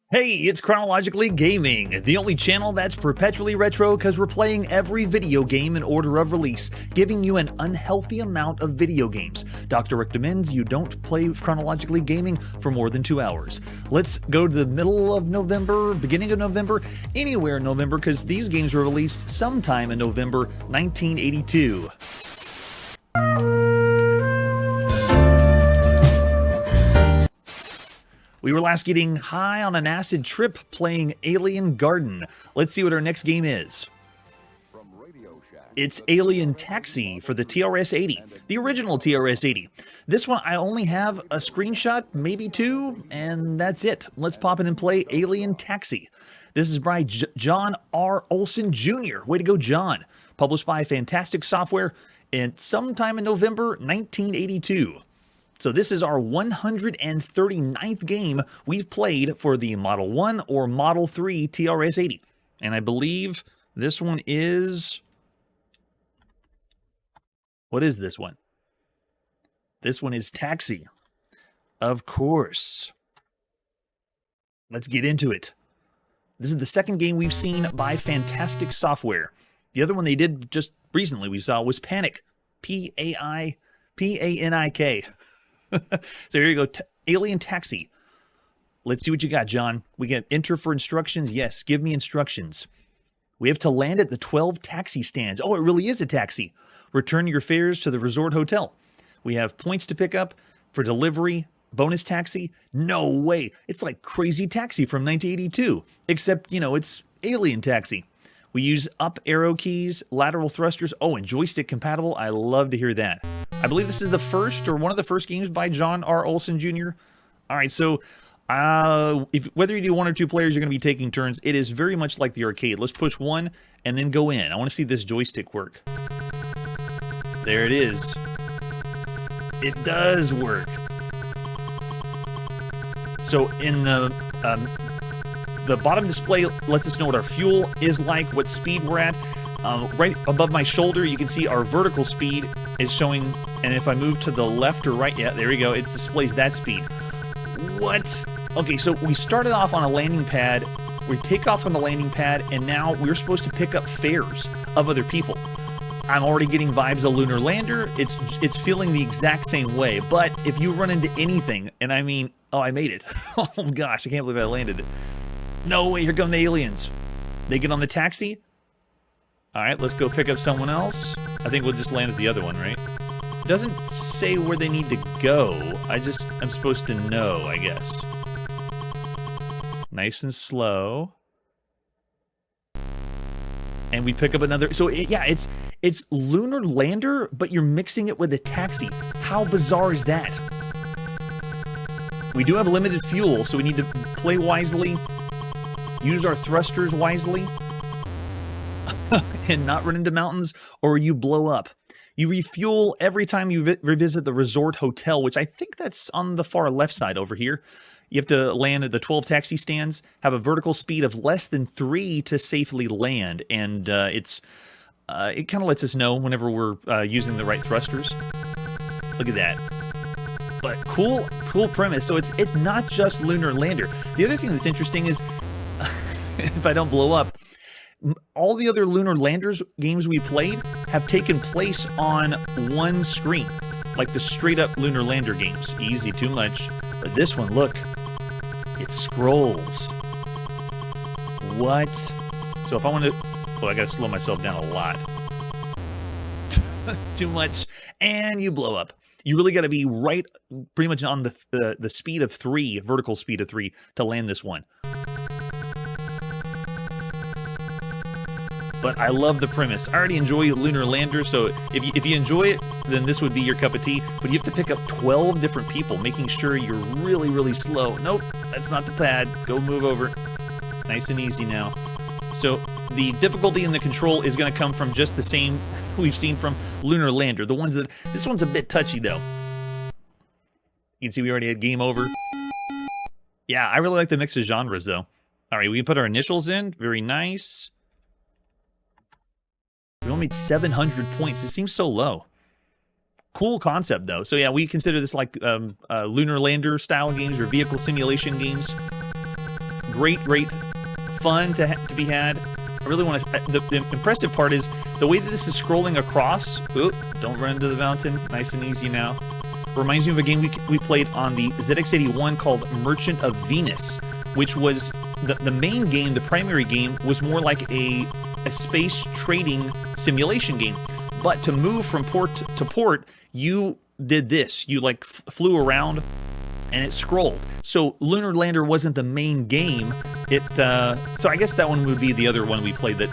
Hey, it's Chronologically Gaming, the only channel that's perpetually retro because we're playing every video game in order of release, giving you an unhealthy amount of video games. Doctor recommends you don't play Chronologically Gaming for more than 2 hours. Let's go to the middle of November, beginning of November, anywhere in November, because these games were released sometime in November 1982. We were last getting high on an acid trip playing Alien Garden. Let's see what our next game is. It's Alien Taxi for the TRS-80, the original TRS-80. This one, I only have a screenshot, maybe two, and that's it. Let's pop in and play Alien Taxi. This is by John R. Olson Jr. Way to go, John. Published by Fantastic Software and sometime in November 1982. So this is our 139th game we've played for the Model 1 or Model 3 TRS-80. And I believe this one is... What is this one? This one is Taxi. Of course. Let's get into it. This is the second game we've seen by Fantastic Software. The other one they did just recently we saw was Panic. P-A-N-I-K. So here you go, Alien Taxi. Let's see what you got, John. We get enter for instructions. Yes, give me instructions. We have to land at the 12 taxi stands. Oh, it really is a taxi. Return your fares to the resort hotel. We have points to pick up for delivery, bonus taxi. No way. It's like Crazy Taxi from 1982, except, you know, it's Alien Taxi. We use up arrow keys, lateral thrusters. Oh, and joystick compatible. I love to hear that. I believe this is the first or one of the first games by John R. Olson Jr. All right, so whether you do one or two players, you're going to be taking turns. It is very much like the arcade. Let's push one and then go in. I want to see this joystick work. There it is. It does work. So in the bottom display lets us know what our fuel is like, what speed we're at. Right above my shoulder, you can see our vertical speed is showing, and if I move to the left or right, yeah, there we go, it displays that speed. What? Okay, so we started off on a landing pad, we take off on the landing pad, and now we're supposed to pick up fares of other people. I'm already getting vibes of Lunar Lander. It's feeling the exact same way, but if you run into anything, and I mean, oh, I made it. Oh gosh, I can't believe I landed it. No way, here come the aliens. They get on the taxi. All right, let's go pick up someone else. I think we'll just land at the other one, right? It doesn't say where they need to go. I'm supposed to know, I guess. Nice and slow. And we pick up another. So yeah, it's Lunar Lander, but you're mixing it with a taxi. How bizarre is that? We do have limited fuel, so we need to play wisely, use our thrusters wisely, and not run into mountains or you blow up. You refuel every time you revisit the resort hotel, which I think that's on the far left side over here. You have to land at the 12 taxi stands, have a vertical speed of less than 3 to safely land, and it kind of lets us know whenever we're using the right thrusters. Look at that. But cool premise. So it's not just Lunar Lander. The other thing that's interesting is, if I don't blow up, all the other Lunar Landers games we played have taken place on one screen, like the straight-up Lunar Lander games. Easy, too much. But this one, look, it scrolls. What? So if I want to... Oh, I got to slow myself down a lot. Too much. And you blow up. You really got to be right pretty much on the speed of 3, vertical speed of 3, to land this one. But I love the premise. I already enjoy Lunar Lander, so if you enjoy it, then this would be your cup of tea. But you have to pick up 12 different people, making sure you're really, really slow. Nope, that's not the pad. Go move over. Nice and easy now. So the difficulty in the control is going to come from just the same we've seen from Lunar Lander. The ones that... This one's a bit touchy, though. You can see we already had game over. Yeah, I really like the mix of genres, though. All right, we can put our initials in. Very nice. We only made 700 points. It seems so low. Cool concept, though. So yeah, we consider this like Lunar Lander style games or vehicle simulation games. great fun to be had. I really want to. The impressive part is the way that this is scrolling across. Oop, don't run into the mountain. Nice and easy now. Reminds me of a game we played on the ZX81 called Merchant of Venus, which was the main game. The primary game was more like a space trading simulation game. But to move from port to port, you did this. You like flew around, and it scrolled. So Lunar Lander wasn't the main game. So I guess that one would be the other one we played that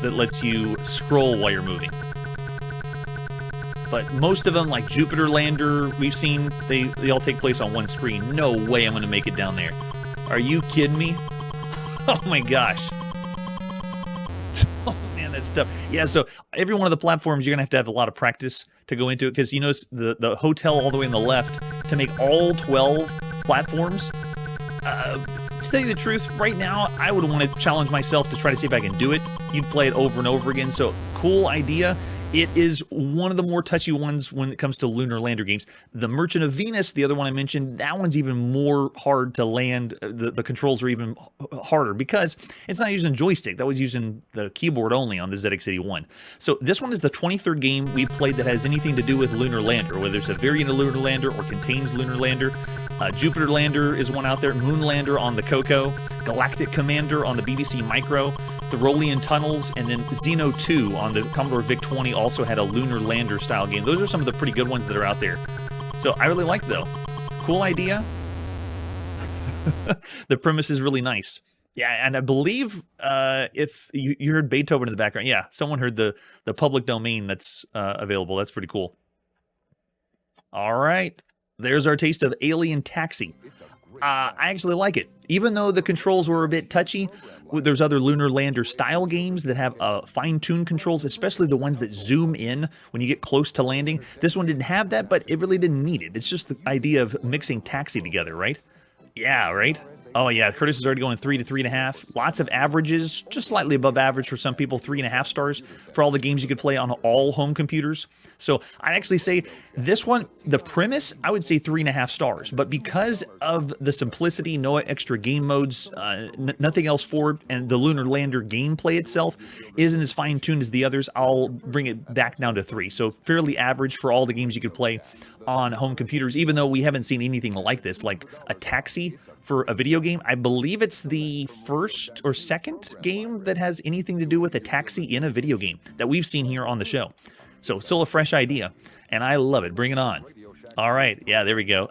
lets you scroll while you're moving. But most of them, like Jupiter Lander, we've seen, they all take place on one screen. No way I'm going to make it down there. Are you kidding me? Oh my gosh. Oh man, that's tough. Yeah, so every one of the platforms, you're going to have a lot of practice to go into it, because you notice the hotel all the way on the left, to make all 12 platforms. To tell you the truth, right now, I would want to challenge myself to try to see if I can do it. You'd play it over and over again, so cool idea. It is one of the more touchy ones when it comes to Lunar Lander games. The Merchant of Venus, the other one I mentioned, that one's even more hard to land. The controls are even harder because it's not using a joystick. That was using the keyboard only on the ZX81. So this one is the 23rd game we played that has anything to do with Lunar Lander, whether it's a variant of Lunar Lander or contains Lunar Lander. Jupiter Lander is one out there, Moon Lander on the Coco, Galactic Commander on the BBC Micro, Thorolian Tunnels, and then Xeno 2 on the Commodore VIC-20 also had a Lunar Lander style game. Those are some of the pretty good ones that are out there. So I really like it, though. Cool idea. The premise is really nice. Yeah, and I believe if you heard Beethoven in the background, yeah, someone heard the public domain that's available. That's pretty cool. All right. There's our taste of Alien Taxi. I actually like it. Even though the controls were a bit touchy, there's other Lunar Lander style games that have fine-tuned controls, especially the ones that zoom in when you get close to landing. This one didn't have that, but it really didn't need it. It's just the idea of mixing Taxi together, right? Yeah, right? Oh yeah, Curtis is already going 3 to 3.5. Lots of averages, just slightly above average for some people, 3.5 stars for all the games you could play on all home computers. So I'd actually say this one, the premise, I would say 3.5 stars. But because of the simplicity, no extra game modes, nothing else for it, and the Lunar Lander gameplay itself isn't as fine-tuned as the others, I'll bring it back down to 3. So fairly average for all the games you could play on home computers, even though we haven't seen anything like this, like a Taxi for a video game. I believe it's the first or second game that has anything to do with a taxi in a video game that we've seen here on the show. So still a fresh idea, and I love it. Bring it on. All right. Yeah, there we go.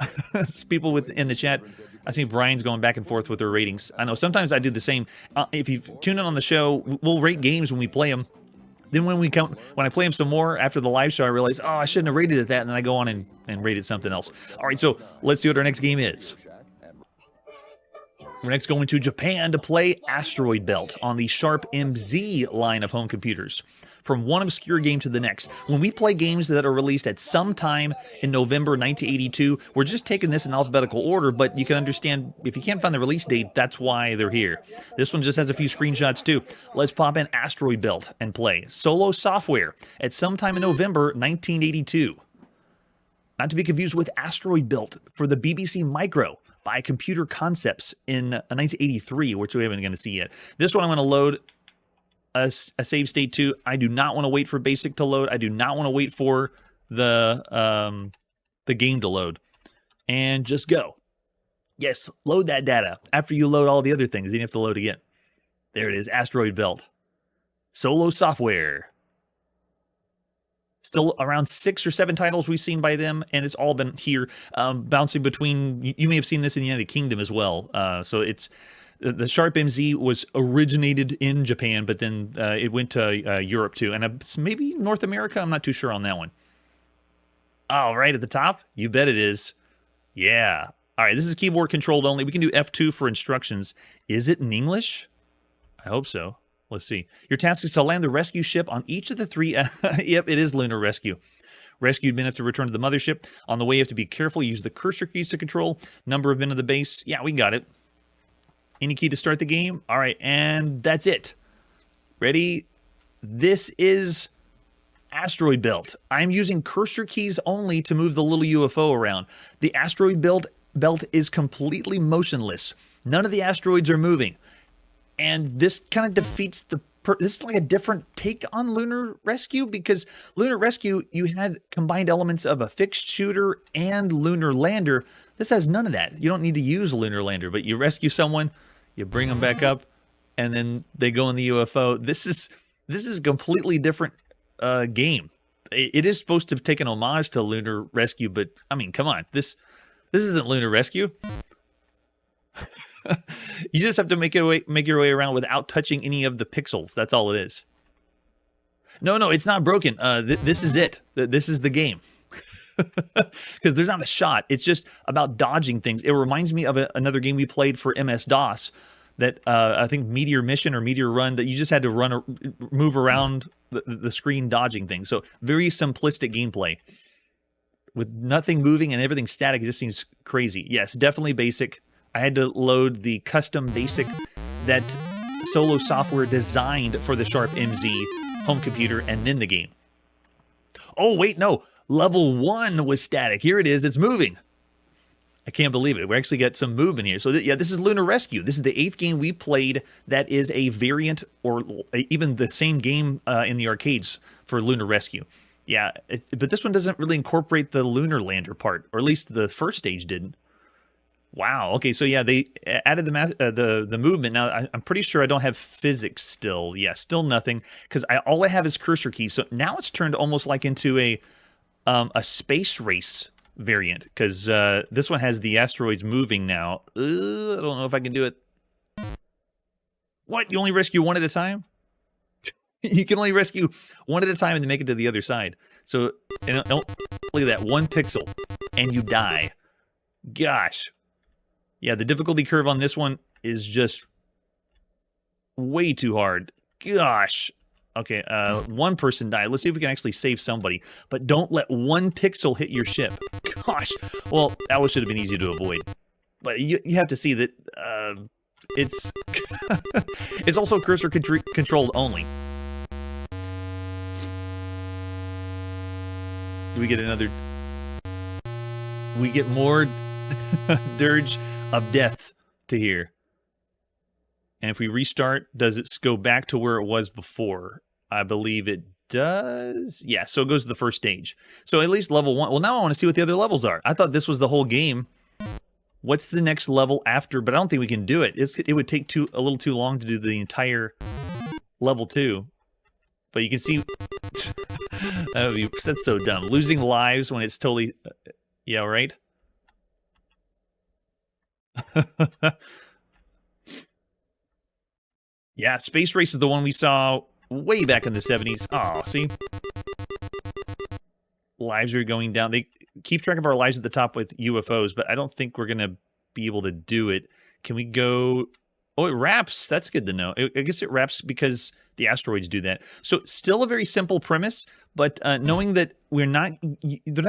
People in the chat, I see Brian's going back and forth with their ratings. I know sometimes I do the same. If you tune in on the show, we'll rate games when we play them. Then when I play them some more after the live show, I realize, oh, I shouldn't have rated it that, and then I go on and rate it something else. All right, so let's see what our next game is. We're next going to Japan to play Asteroid Belt on the Sharp MZ line of home computers. From one obscure game to the next. When we play games that are released at some time in November 1982, we're just taking this in alphabetical order, but you can understand, if you can't find the release date, that's why they're here. This one just has a few screenshots too. Let's pop in Asteroid Belt and play Solo Software at some time in November 1982. Not to be confused with Asteroid Belt for the BBC Micro by Computer Concepts in 1983, which we haven't going to see yet. This one I'm going to load a save state to. I do not want to wait for BASIC to load. I do not want to wait for the game to load. And just go. Yes, load that data. After you load all the other things, then you have to load again. There it is, Asteroid Belt. Solo Software. Still around 6 or 7 titles we've seen by them, and it's all been here, bouncing between. You may have seen this in the United Kingdom as well. So it's the Sharp MZ was originated in Japan, but then it went to Europe too, and maybe North America. I'm not too sure on that one. Oh, right at the top, you bet it is. Yeah. All right, this is keyboard controlled only. We can do F2 for instructions. Is it in English? I hope so. Let's see. Your task is to land the rescue ship on each of the 3... Yep, it is Lunar Rescue. Rescued men have to return to the mothership. On the way, you have to be careful. Use the cursor keys to control. Number of men on the base. Yeah, we got it. Any key to start the game? All right, and that's it. Ready? This is Asteroid Belt. I'm using cursor keys only to move the little UFO around. The Asteroid Belt is completely motionless. None of the asteroids are moving. And this kind of defeats the... This is like a different take on Lunar Rescue, because Lunar Rescue, you had combined elements of a fixed shooter and lunar lander. This has none of that. You don't need to use a lunar lander, but you rescue someone, you bring them back up, and then they go in the UFO. This is a completely different game. It is supposed to take an homage to Lunar Rescue, but I mean, come on, this isn't Lunar Rescue. You just have to make your way around without touching any of the pixels. That's all it is. No, it's not broken. This is it. This is the game. Because there's not a shot. It's just about dodging things. It reminds me of another game we played for MS-DOS that I think Meteor Mission or Meteor Run, that you just had to move around the screen dodging things. So very simplistic gameplay with nothing moving and everything static. It just seems crazy. Yes, definitely basic. I had to load the custom basic that Solo Software designed for the Sharp MZ home computer and then the game. Oh, wait, no. Level 1 was static. Here it is. It's moving. I can't believe it. We actually got some movement here. So, yeah, this is Lunar Rescue. This is the 8th game we played that is a variant or even the same game in the arcades for Lunar Rescue. Yeah, but this one doesn't really incorporate the lunar lander part, or at least the first stage didn't. Wow. Okay, so yeah, they added the movement. Now, I'm pretty sure I don't have physics still. Yeah, still nothing, because all I have is cursor keys. So now it's turned almost like into a space race variant, because this one has the asteroids moving now. I don't know if I can do it. What? You only rescue one at a time? You can only rescue one at a time and then make it to the other side. So, look at that, 1 pixel, and you die. Gosh. Yeah, the difficulty curve on this one is just way too hard. Gosh. Okay, 1 person died. Let's see if we can actually save somebody. But don't let 1 pixel hit your ship. Gosh. Well, that one should have been easy to avoid. But you have to see that it's it's also cursor controlled only. Do we get another? We get more dirge of death to hear. And if we restart, does it go back to where it was before? I believe it does. Yeah, so it goes to the first stage. So at least level 1. Well, now I want to see what the other levels are. I thought this was the whole game. What's the next level after? But I don't think we can do it. It would take a little too long to do the entire level 2. But you can see... that's so dumb. Losing lives when it's totally... yeah, right? Yeah, Space Race is the one we saw way back in the 70s. Oh, see? Lives are going down. They keep track of our lives at the top with UFOs, but I don't think we're going to be able to do it. Can we go... Oh, it wraps. That's good to know. I guess it wraps because the asteroids do that. So still a very simple premise, but knowing that they're not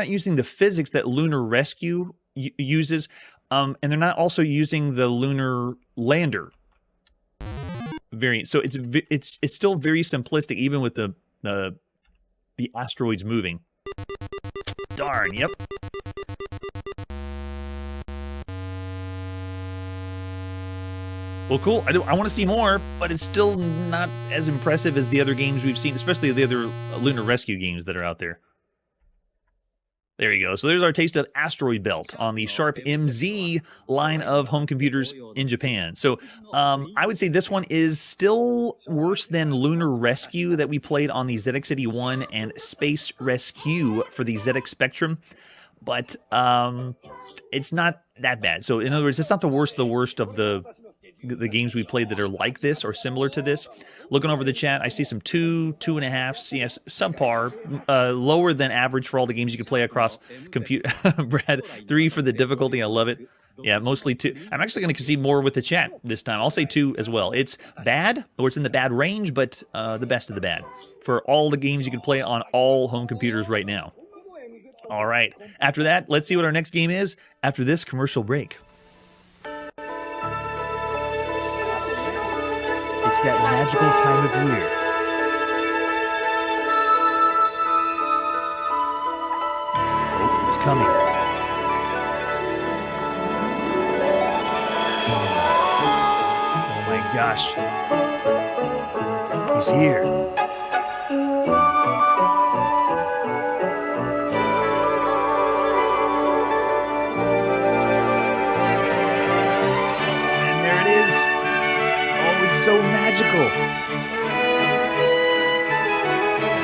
using the physics that Lunar Rescue uses, and they're not also using the lunar lander variant. So it's still very simplistic, even with the asteroids moving. Darn. Yep. Well, cool. I want to see more, but it's still not as impressive as the other games we've seen, especially the other Lunar Rescue games that are out there. There you go. So there's our taste of Asteroid Belt on the Sharp MZ line of home computers in Japan. So I would say this one is still worse than Lunar Rescue that we played on the ZX81 and Space Rescue for the ZX Spectrum. But it's not that bad. So in other words, it's not the worst of the games we played that are like this or similar to this. Looking over the chat, I see some 2.5s, yes, subpar, lower than average for all the games you can play across computer. Brad, 3 for the difficulty. I love it. Yeah, mostly 2. I'm actually going to concede more with the chat this time. I'll say 2 as well. It's bad, or it's in the bad range, but the best of the bad for all the games you can play on all home computers right now. All right. After that, let's see what our next game is after this commercial break. It's that magical time of year. Oh, it's coming. gosh. He's here. And there it is. Oh, it's so magical.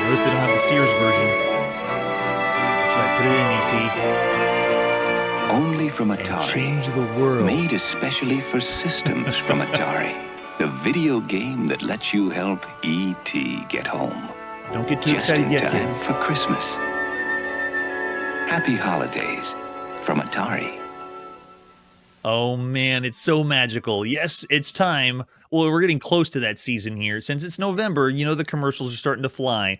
Notice they don't have the Sears version. That's right, put it in, E.T. Only from Atari. And change the world. Made especially for systems from Atari. The video game that lets you help E.T. get home. Don't get too Just excited in yet, time kids. for Christmas. Happy holidays from Atari. Oh man, it's so magical. Yes, it's time. Well, we're getting close to that season here. Since it's November, you know the commercials are starting to fly.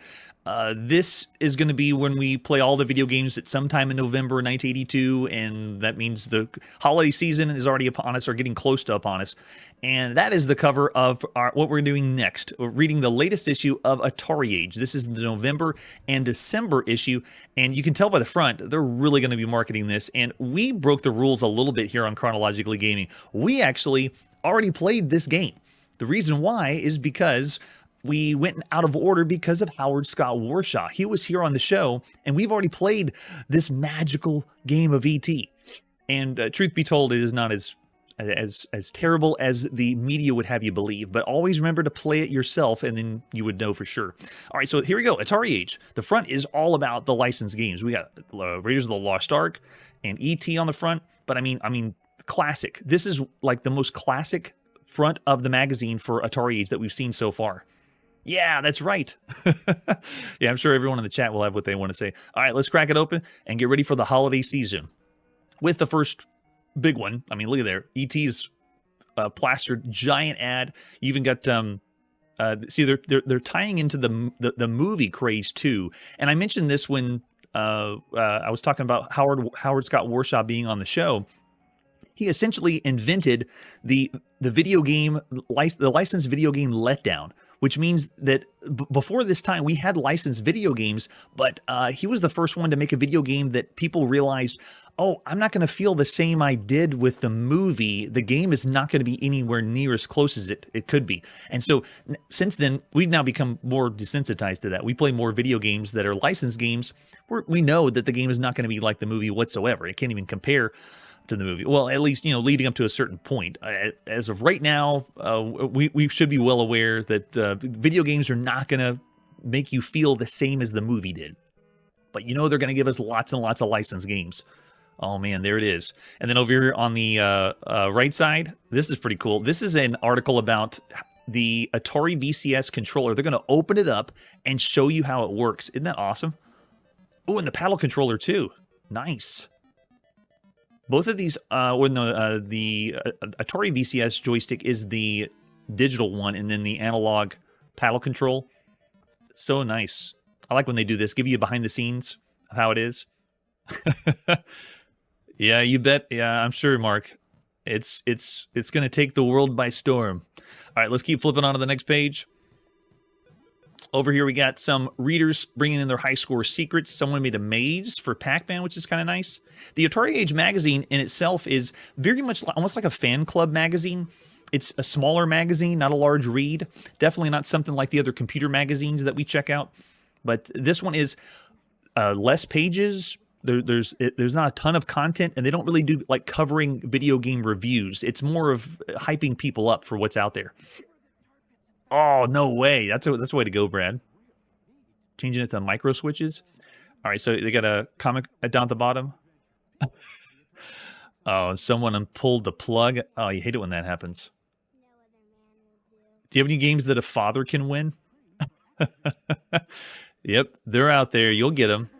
This is going to be when we play all the video games at sometime in November 1982, and that means the holiday season is already upon us, or getting close to upon us. And that is the cover of what we're doing next. We're reading the latest issue of Atari Age. This is the November and December issue, and you can tell by the front, they're really going to be marketing this. And we broke the rules a little bit here on Chronologically Gaming. We actually already played this game. The reason why is because we went out of order because of Howard Scott Warshaw. He was here on the show, and we've already played this magical game of E.T. And truth be told, it is not as terrible as the media would have you believe, but always remember to play it yourself, and then you would know for sure. All right, so here we go. Atari Age. The front is all about the licensed games. We got Raiders of the Lost Ark and E.T. on the front, but I mean, classic. This is like the most classic front of the magazine for Atari Age that we've seen so far. Yeah, that's right. Yeah, I'm sure everyone in the chat will have what they want to say. All right, let's crack it open and get ready for the holiday season. With the first big one, I mean, look at there. E.T.'s plastered giant ad. You even got see, they're tying into the movie craze too. And I mentioned this when I was talking about Howard Scott Warshaw being on the show. He essentially invented the video game, the licensed video game letdown, which means that before this time, we had licensed video games, but he was the first one to make a video game that people realized, oh, I'm not going to feel the same I did with the movie. The game is not going to be anywhere near as close as it could be. And so since then, we've now become more desensitized to that. We play more video games that are licensed games where we know that the game is not going to be like the movie whatsoever. It can't even compare to the movie. Well, at least, leading up to a certain point. As of right now, we should be well aware that video games are not going to make you feel the same as the movie did. But they're going to give us lots and lots of licensed games. Oh man, there it is. And then over here on the right side, this is pretty cool. This is an article about the Atari VCS controller. They're going to open it up and show you how it works. Isn't that awesome? Oh, and the paddle controller too. Nice. Both of these, the Atari VCS joystick is the digital one, and then the analog paddle control. So nice. I like when they do this. Give you a behind the scenes of how it is. Yeah, you bet. Yeah, I'm sure, Mark. It's going to take the world by storm. All right, let's keep flipping on to the next page. Over here, we got some readers bringing in their high score secrets. Someone made a maze for Pac-Man, which is kind of nice. The Atari Age magazine in itself is very much almost like a fan club magazine. It's a smaller magazine, not a large read. Definitely not something like the other computer magazines that we check out. But this one is less pages. There's not a ton of content, and they don't really do like covering video game reviews. It's more of hyping people up for what's out there. Oh, no way. That's a way to go, Brad. Changing it to micro switches. All right, so they got a comic down at the bottom. Oh, someone pulled the plug. Oh, you hate it when that happens. Do you have any games that a father can win? Yep, they're out there. You'll get them.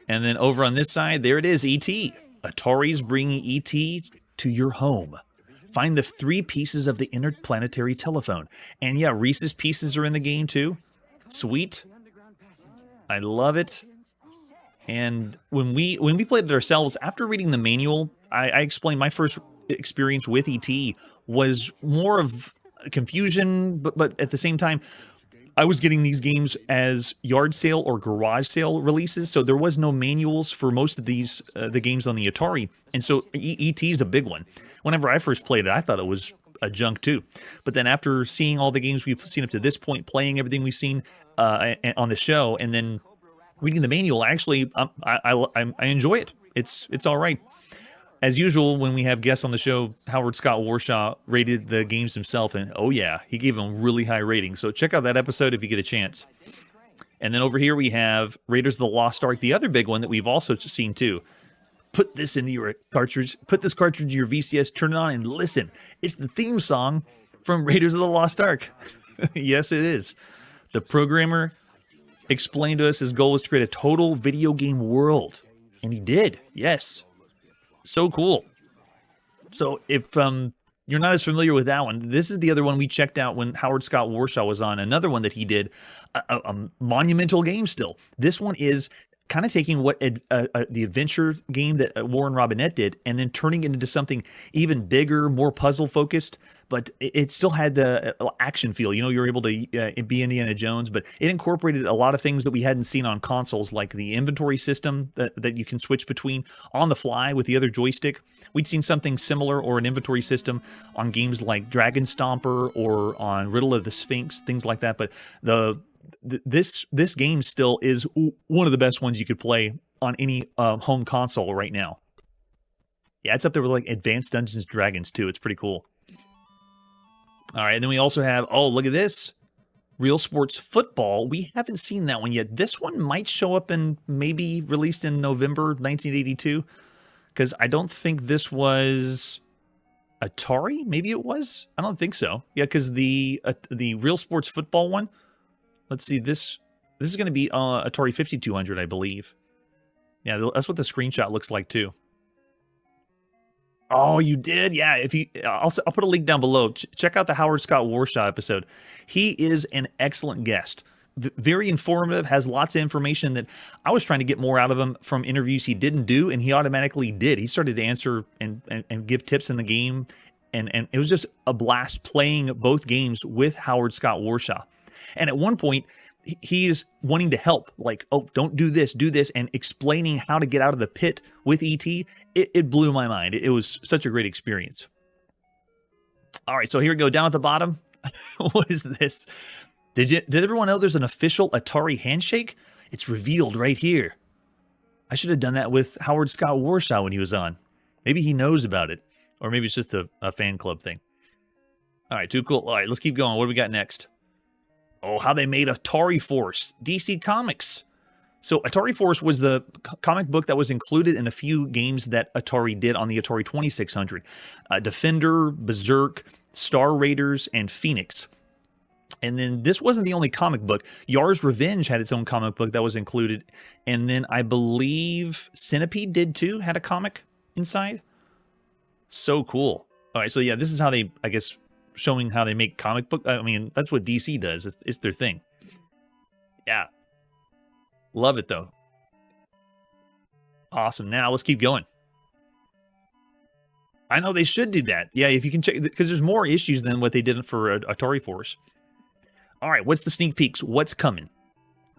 And then over on this side, there it is, E.T. Atari's bringing E.T. to your home. Find the 3 pieces of the interplanetary telephone. And yeah, Reese's Pieces are in the game too. Sweet. I love it. And when we played it ourselves, after reading the manual, I explained my first experience with E.T. was more of confusion, but at the same time, I was getting these games as yard sale or garage sale releases, so there was no manuals for most of these the games on the Atari, and so E.T. is a big one. Whenever I first played it, I thought it was junk too. But then after seeing all the games we've seen up to this point, playing everything we've seen on the show, and then reading the manual, actually, I enjoy it. It's all right. As usual, when we have guests on the show, Howard Scott Warshaw rated the games himself, and oh yeah, he gave them really high ratings. So check out that episode if you get a chance. And then over here we have Raiders of the Lost Ark, the other big one that we've also seen too. Put this into your cartridge, put this cartridge in your VCS, turn it on, and listen. It's the theme song from Raiders of the Lost Ark. Yes, it is. The programmer explained to us his goal was to create a total video game world. And he did, yes. So cool. So if you're not as familiar with that one, this is the other one we checked out when Howard Scott Warshaw was on. Another one that he did, a monumental game still. This one is kind of taking what the adventure game that Warren Robinette did and then turning it into something even bigger, more puzzle focused. But it still had the action feel. You know, you were able to be Indiana Jones, but it incorporated a lot of things that we hadn't seen on consoles, like the inventory system that you can switch between on the fly with the other joystick. We'd seen something similar, or an inventory system on games like Dragon Stomper or on Riddle of the Sphinx, things like that. But this game still is one of the best ones you could play on any home console right now. Yeah, it's up there with like Advanced Dungeons and Dragons too. It's pretty cool. All right, and then we also have, oh, look at this. Real Sports Football. We haven't seen that one yet. This one might show up and maybe released in November 1982, because I don't think this was Atari. Maybe it was? I don't think so. Yeah, because the Real Sports Football one, let's see, this is going to be Atari 5200, I believe. Yeah, that's what the screenshot looks like too. Oh, you did? Yeah. I'll put a link down below. Check out the Howard Scott Warshaw episode. He is an excellent guest. Very informative, has lots of information that I was trying to get more out of him from interviews he didn't do, and he automatically did. He started to answer and give tips in the game, and it was just a blast playing both games with Howard Scott Warshaw. And at one point, he's wanting to help, like, oh, don't do this, and explaining how to get out of the pit with E.T. It blew my mind. It was such a great experience. All right, so here we go. Down at the bottom, what is this? Did everyone know there's an official Atari handshake? It's revealed right here. I should have done that with Howard Scott Warshaw when he was on. Maybe he knows about it, or maybe it's just a fan club thing. All right, too cool. All right, let's keep going. What do we got next? Oh, how they made Atari Force, DC Comics. So Atari Force was the comic book that was included in a few games that Atari did on the Atari 2600. Defender, Berserk, Star Raiders, and Phoenix. And then this wasn't the only comic book. Yar's Revenge had its own comic book that was included. And then I believe Centipede did too, had a comic inside. So cool. All right, so yeah, this is how they, I guess, showing how they make comic book. I mean, that's what DC does. It's their thing. Yeah. Love it, though. Awesome. Now, let's keep going. I know they should do that. Yeah, if you can check, because there's more issues than what they did for Atari Force. All right, what's the sneak peeks? What's coming?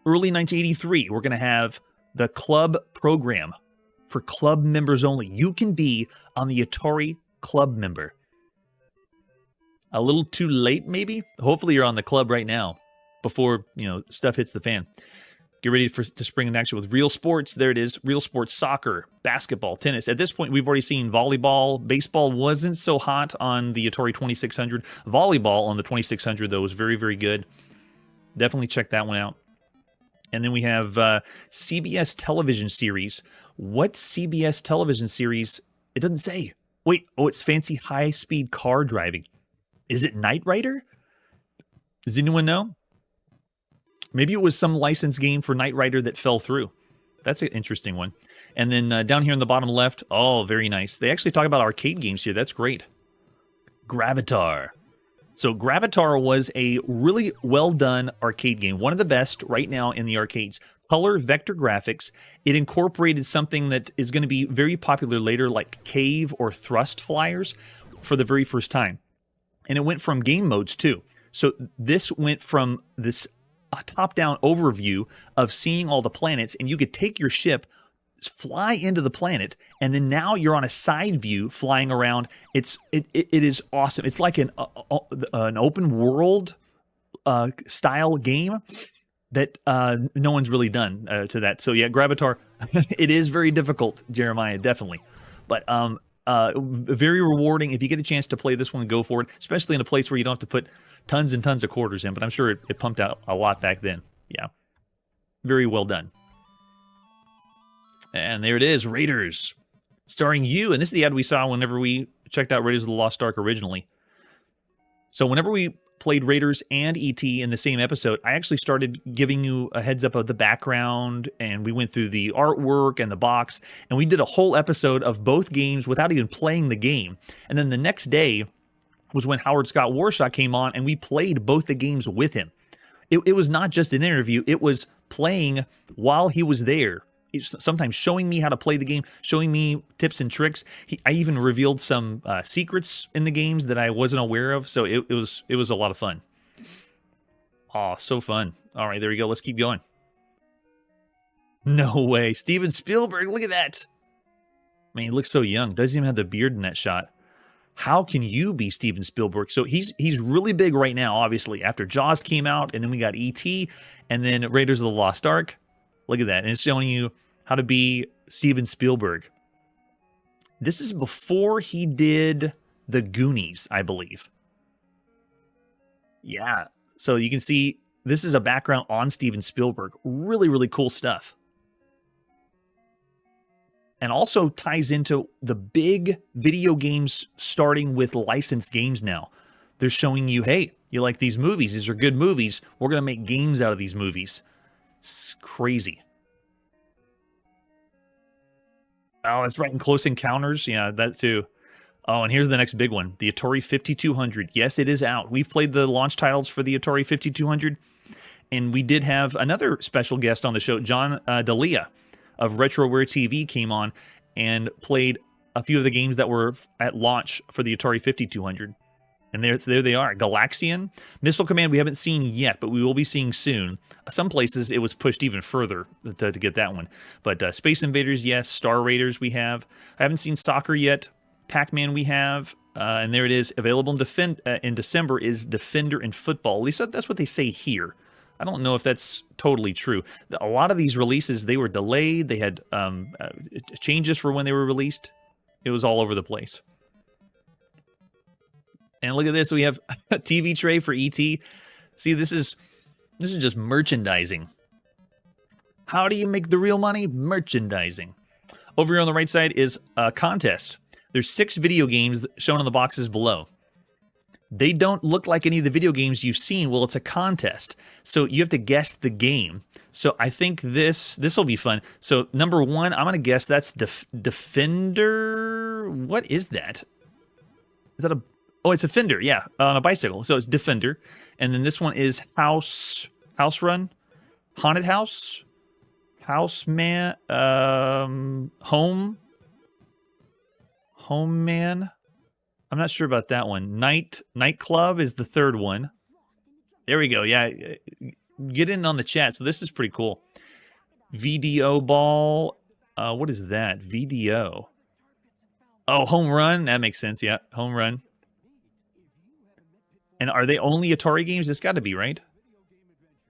Early 1983, we're going to have the club program for club members only. You can be on the Atari club member. A little too late, maybe? Hopefully you're on the club right now before, stuff hits the fan. Get ready to spring in action with Real Sports. There it is. Real Sports Soccer, basketball, tennis. At this point, we've already seen volleyball. Baseball wasn't so hot on the Atari 2600. Volleyball on the 2600, though, was very, very good. Definitely check that one out. And then we have CBS television series. What CBS television series? It doesn't say. Wait, it's fancy high-speed car driving. Is it Knight Rider? Does anyone know? Maybe it was some licensed game for Knight Rider that fell through. That's an interesting one. And then down here in the bottom left, oh, very nice. They actually talk about arcade games here. That's great. Gravatar. So Gravatar was a really well-done arcade game. One of the best right now in the arcades. Color vector graphics. It incorporated something that is going to be very popular later, like cave or thrust flyers, for the very first time. And it went from game modes too. So this went from this top-down overview of seeing all the planets, and you could take your ship fly into the planet, and then now you're on a side view flying around. It is awesome. It's like an open world style game that no one's really done to that. So yeah, Gravatar, it is very difficult, Jeremiah, definitely, but very rewarding. If you get a chance to play this one, go for it, especially in a place where you don't have to put tons and tons of quarters in, but I'm sure it pumped out a lot back then. Yeah, very well done. And there it is, Raiders, starring you. And this is the ad we saw whenever we checked out Raiders of the Lost Ark originally. So whenever we played Raiders and E.T. in the same episode, I actually started giving you a heads up of the background, and we went through the artwork and the box, and we did a whole episode of both games without even playing the game. And then the next day was when Howard Scott Warshaw came on, and we played both the games with him. It was not just an interview, it was playing while he was there. Sometimes showing me how to play the game, showing me tips and tricks. I even revealed some secrets in the games that I wasn't aware of. So it was a lot of fun. Oh, so fun. All right, there we go. Let's keep going. No way. Steven Spielberg, look at that. I mean, he looks so young. Doesn't even have the beard in that shot. How can you be Steven Spielberg? So he's really big right now, obviously. After Jaws came out, and then we got E.T., and then Raiders of the Lost Ark. Look at that. And it's showing you how to be Steven Spielberg. This is before he did The Goonies, I believe. Yeah. So you can see this is a background on Steven Spielberg. Really, really cool stuff. And also ties into the big video games starting with licensed games now. They're showing you, hey, you like these movies. These are good movies. We're going to make games out of these movies. It's crazy. Oh, that's right. In Close Encounters. Yeah, that too. Oh, and here's the next big one. The Atari 5200. Yes, it is out. We've played the launch titles for the Atari 5200. And we did have another special guest on the show, John D'Elia of RetroWare TV, came on and played a few of the games that were at launch for the Atari 5200. And there they are. Galaxian. Missile Command we haven't seen yet, but we will be seeing soon. Some places it was pushed even further to get that one. But Space Invaders, yes. Star Raiders we have. I haven't seen Soccer yet. Pac-Man we have. And there it is. Available in December is Defender and Football. At least that's what they say here. I don't know if that's totally true. A lot of these releases, they were delayed. They had changes for when they were released. It was all over the place. And look at this. We have a TV tray for E.T. See, this is just merchandising. How do you make the real money? Merchandising. Over here on the right side is a contest. There's 6 video games shown on the boxes below. They don't look like any of the video games you've seen. Well, it's a contest. So you have to guess the game. So I think this will be fun. So number 1, I'm going to guess that's Defender. What is that? Is that a... Oh, it's a Fender. Yeah, on a bicycle. So it's Defender. And then this one is House Run. Haunted House. Houseman. Home Man. I'm not sure about that one. Nightclub is the third one. There we go. Yeah, get in on the chat. So this is pretty cool. VDO ball. What is that? VDO. Oh, home run. That makes sense. Yeah, home run. And are they only Atari games? It's got to be, right?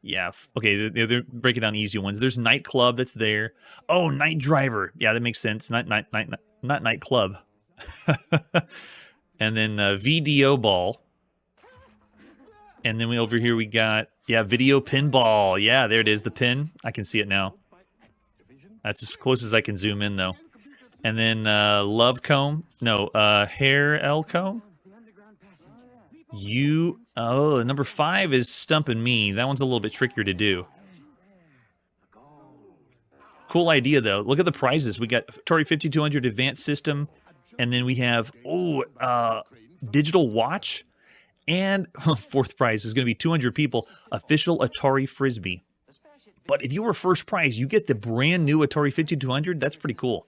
Yeah. Okay, they're breaking down easy ones. There's Nightclub that's there. Oh, Night Driver. Yeah, that makes sense. Not Nightclub. And then VDO ball. And then over here we got, video pinball. Yeah, there it is, the pin. I can see it now. That's as close as I can zoom in, though. And then Love Comb. No, Hair L Comb. Number 5 is Stumpin' Me. That one's a little bit trickier to do. Cool idea, though. Look at the prizes. We got Atari 5200 Advanced System. And then we have, digital watch. And 4th prize is going to be 200 people, official Atari Frisbee. But if you were first prize, you get the brand new Atari 5200. That's pretty cool.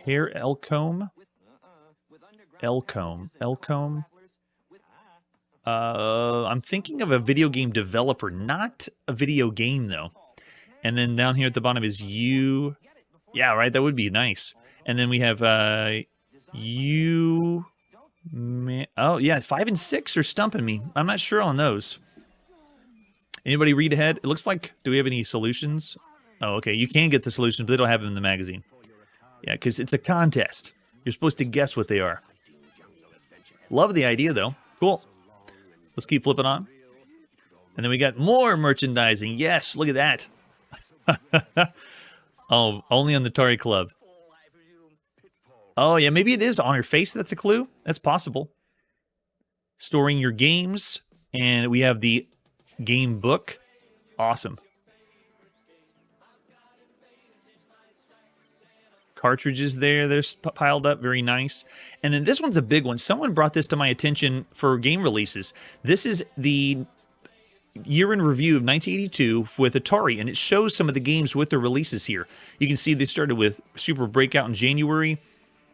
Hair Elcombe. Elcombe. I'm thinking of a video game developer, not a video game, though. And then down here at the bottom is you. Yeah, right. That would be nice. And then we have you. Oh, yeah. 5 and 6 are stumping me. I'm not sure on those. Anybody read ahead? It looks like, do we have any solutions? Oh, okay. You can get the solutions, but they don't have them in the magazine. Yeah, because it's a contest. You're supposed to guess what they are. Love the idea, though. Cool. Let's keep flipping on. And then we got more merchandising. Yes, look at that. Oh, only on the Atari Club. Oh, yeah, maybe it is on your face. That's a clue. That's possible. Storing your games. And we have the game book. Awesome. Cartridges there. They're piled up. Very nice. And then this one's a big one. Someone brought this to my attention for game releases. This is the year in review of 1982 with Atari, and it shows some of the games with their releases here. You can see they started with Super Breakout in January,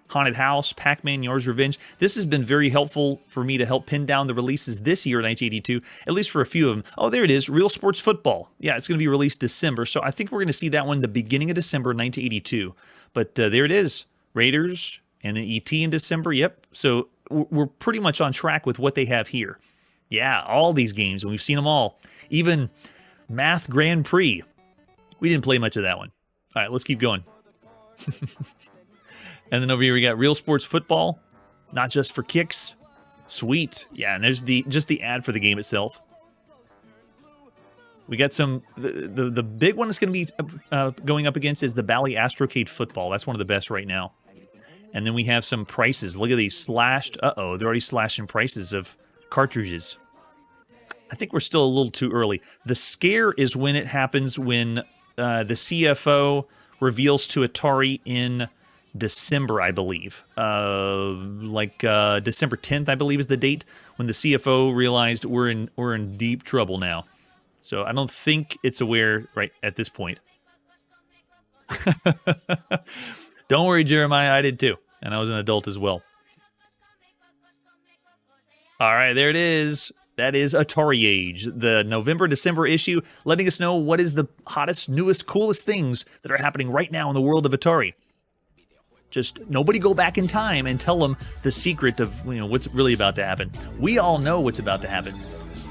Haunted House, Pac-Man, Yar's Revenge. This has been very helpful for me to help pin down the releases this year, 1982, at least for a few of them. Oh, there it is, Real Sports Football. Yeah, it's going to be released December, so I think we're going to see that one the beginning of December 1982. But there it is, Raiders, and then E.T. in December. Yep, so we're pretty much on track with what they have here. Yeah, all these games, and we've seen them all. Even Math Grand Prix. We didn't play much of that one. All right, let's keep going. And then over here we got Real Sports Football, not just for kicks. Sweet. Yeah, and there's just the ad for the game itself. We got some, the big one that's going to be going up against is the Bally Astrocade Football. That's one of the best right now. And then we have some prices. Look at these slashed. Uh-oh, they're already slashing prices of cartridges. I think we're still a little too early. The scare is when it happens when the CFO reveals to Atari in December, I believe. December 10th, I believe, is the date when the CFO realized we're in deep trouble now. So I don't think it's aware right at this point. Don't worry, Jeremiah, I did too. And I was an adult as well. All right, there it is. That is Atari Age, the November-December issue, letting us know what is the hottest, newest, coolest things that are happening right now in the world of Atari. Just nobody go back in time and tell them the secret of what's really about to happen. We all know what's about to happen.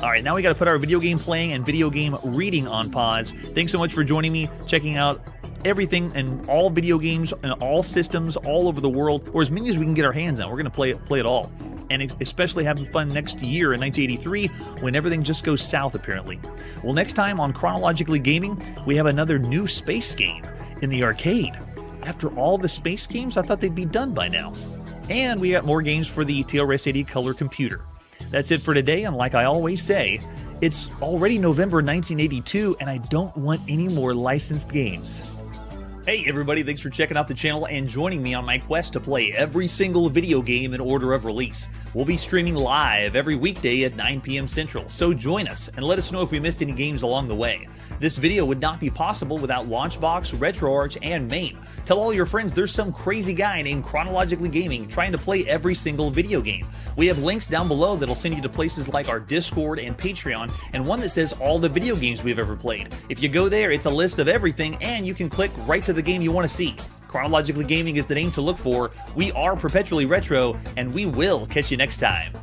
All right, now we got to put our video game playing and video game reading on pause. Thanks so much for joining me, checking out everything and all video games and all systems all over the world, or as many as we can get our hands on. We're going to play it all. And especially having fun next year in 1983 when everything just goes south, apparently. Well, next time on Chronologically Gaming, we have another new space game in the arcade. After all the space games, I thought they'd be done by now. And we got more games for the TRS-80 color computer. That's it for today, and like I always say, it's already November 1982, and I don't want any more licensed games. Hey everybody, thanks for checking out the channel and joining me on my quest to play every single video game in order of release. We'll be streaming live every weekday at 9 p.m. Central, so join us and let us know if we missed any games along the way. This video would not be possible without Launchbox, RetroArch, and MAME. Tell all your friends there's some crazy guy named Chronologically Gaming trying to play every single video game. We have links down below that'll send you to places like our Discord and Patreon, and one that says all the video games we've ever played. If you go there, it's a list of everything, and you can click right to the game you want to see. Chronologically Gaming is the name to look for. We are perpetually retro, and we will catch you next time.